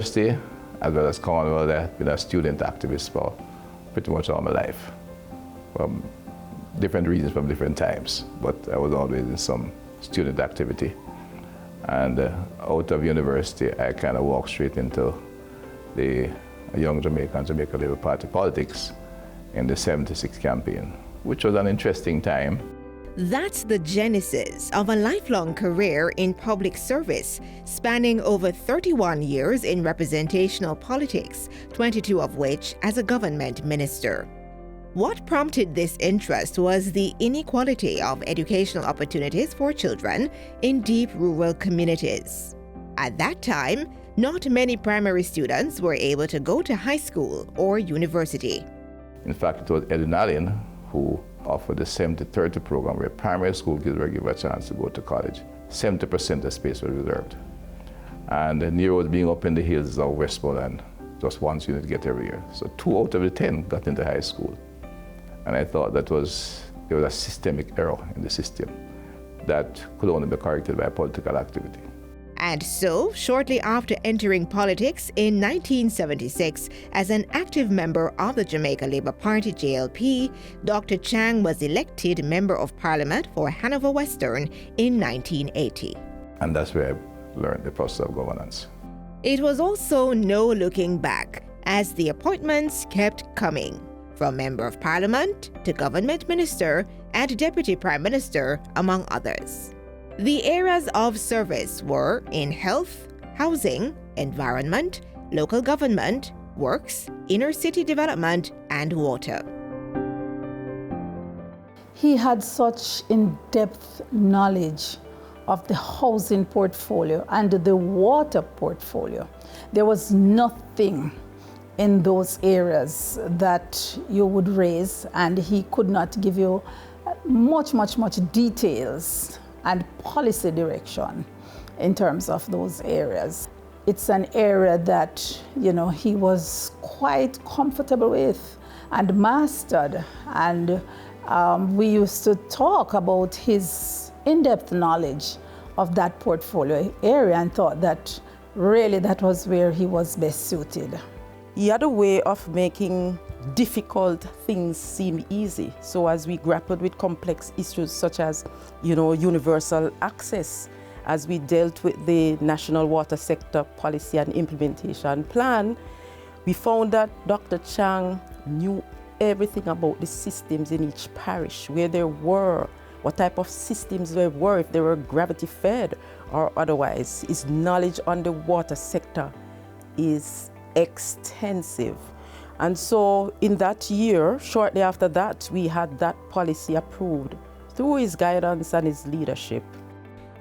university, as well as Cornwall, I've been a student activist for pretty much all my life. From different reasons, from different times, but I was always in some student activity. And out of university, I kind of walked straight into the Young Jamaica Labour Party politics in the 76 campaign, which was an interesting time. That's the genesis of a lifelong career in public service, spanning over 31 years in representational politics, 22 of which as a government minister. What prompted this interest was the inequality of educational opportunities for children in deep rural communities. At that time, not many primary students were able to go to high school or university. In fact, it was Edwin Allen who offered the 70-30 program where primary school kids were given a chance to go to college. 70% of space was reserved. And near was being up in the hills of Westmoreland, just one student get every year. So 2 out of the 10 got into high school. And I thought there was a systemic error in the system that could only be corrected by political activity. And so, shortly after entering politics in 1976 as an active member of the Jamaica Labour Party JLP, Dr. Chang was elected Member of Parliament for Hanover Western in 1980. And that's where I learned the process of governance. It was also no looking back, as the appointments kept coming, from Member of Parliament to Government Minister and Deputy Prime Minister, among others. The areas of service were in health, housing, environment, local government, works, inner city development, and water. He had such in-depth knowledge of the housing portfolio and the water portfolio. There was nothing in those areas that you would raise, and he could not give you much details and policy direction in terms of those areas. It's an area that, he was quite comfortable with and mastered. And we used to talk about his in-depth knowledge of that portfolio area and thought that really that was where he was best suited. He had a way of making difficult things seem easy. So as we grappled with complex issues such as, universal access, as we dealt with the National Water Sector Policy and Implementation Plan, we found that Dr. Chang knew everything about the systems in each parish, where there were, what type of systems there were, if they were gravity fed or otherwise. His knowledge on the water sector is extensive. And so in that year, shortly after that, we had that policy approved through his guidance and his leadership.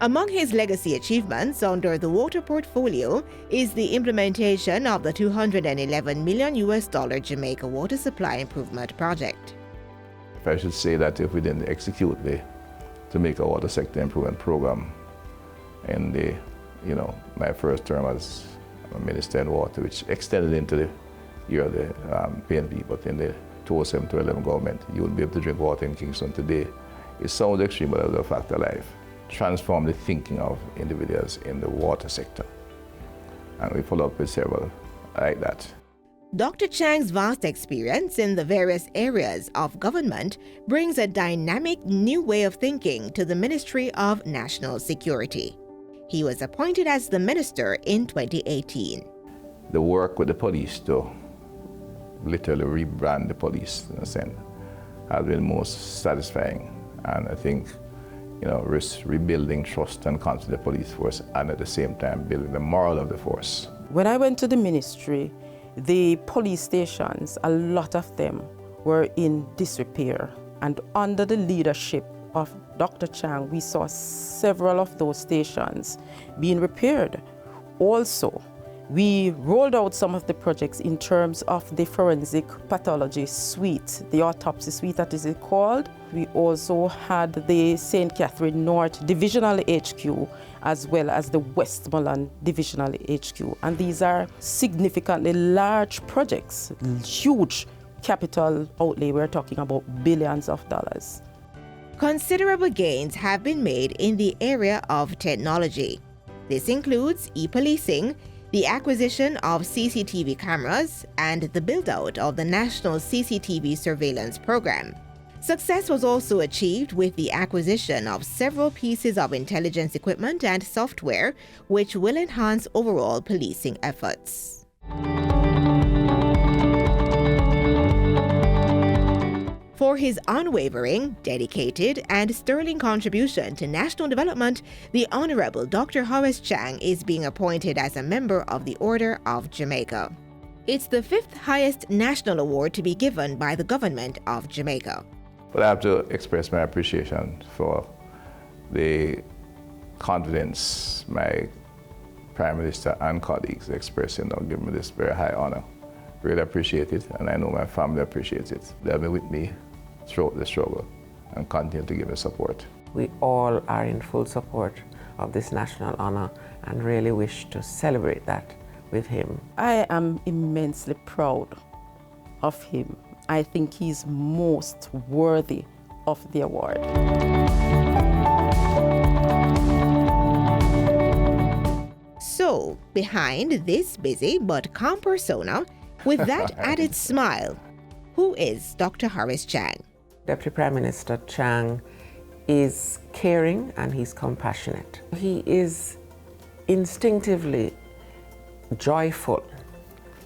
Among his legacy achievements under the water portfolio is the implementation of the $211 million Jamaica Water Supply Improvement Project. If I should say that if we didn't execute the Jamaica Water Sector Improvement Program in the, my first term as Minister in Water, which extended into the year of the PNP, but in the 2007-2011 government, you wouldn't be able to drink water in Kingston today. It sounds extreme, but it's a fact of life. Transform the thinking of individuals in the water sector. And we follow up with several like that. Dr. Chang's vast experience in the various areas of government brings a dynamic new way of thinking to the Ministry of National Security. He was appointed as the minister in 2018. The work with the police to literally rebrand the police, in a sense, has been most satisfying. And I think, rebuilding trust and confidence in the police force, and at the same time building the morale of the force. When I went to the ministry, the police stations, a lot of them were in disrepair. And under the leadership of Dr. Chang, we saw several of those stations being repaired. Also, we rolled out some of the projects in terms of the forensic pathology suite, the autopsy suite that is called. We also had the St. Catherine North Divisional HQ as well as the Westmoreland Divisional HQ. And these are significantly large projects, huge capital outlay. We're talking about billions of dollars. Considerable gains have been made in the area of technology. This includes e-policing, the acquisition of CCTV cameras, and the build-out of the National CCTV Surveillance Program. Success was also achieved with the acquisition of several pieces of intelligence equipment and software, which will enhance overall policing efforts. For his unwavering, dedicated, and sterling contribution to national development, the Honorable Dr. Horace Chang is being appointed as a member of the Order of Jamaica. It's the 5th highest national award to be given by the government of Jamaica. But I have to express my appreciation for the confidence my Prime Minister and colleagues expressed in giving me this very high honor. Really appreciate it, and I know my family appreciates it. They'll be with me throughout the struggle and continue to give me support. We all are in full support of this national honor and really wish to celebrate that with him. I am immensely proud of him. I think he's most worthy of the award. So, behind this busy but calm persona, with that added smile, who is Dr. Horace Chang? Deputy Prime Minister Chang is caring and he's compassionate. He is instinctively joyful,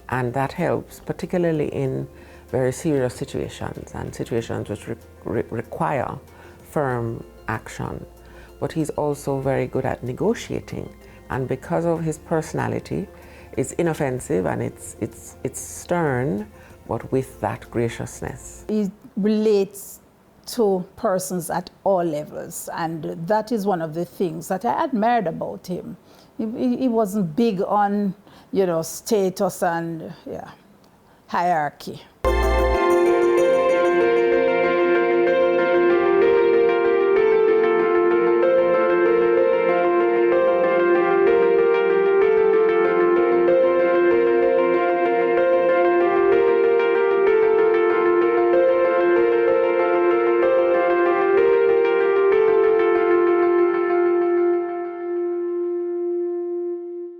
and that helps, particularly in very serious situations and situations which require firm action. But he's also very good at negotiating, and because of his personality, it's inoffensive and it's stern, but with that graciousness. He relates to persons at all levels, and that is one of the things that I admired about him. He wasn't big on, status and hierarchy.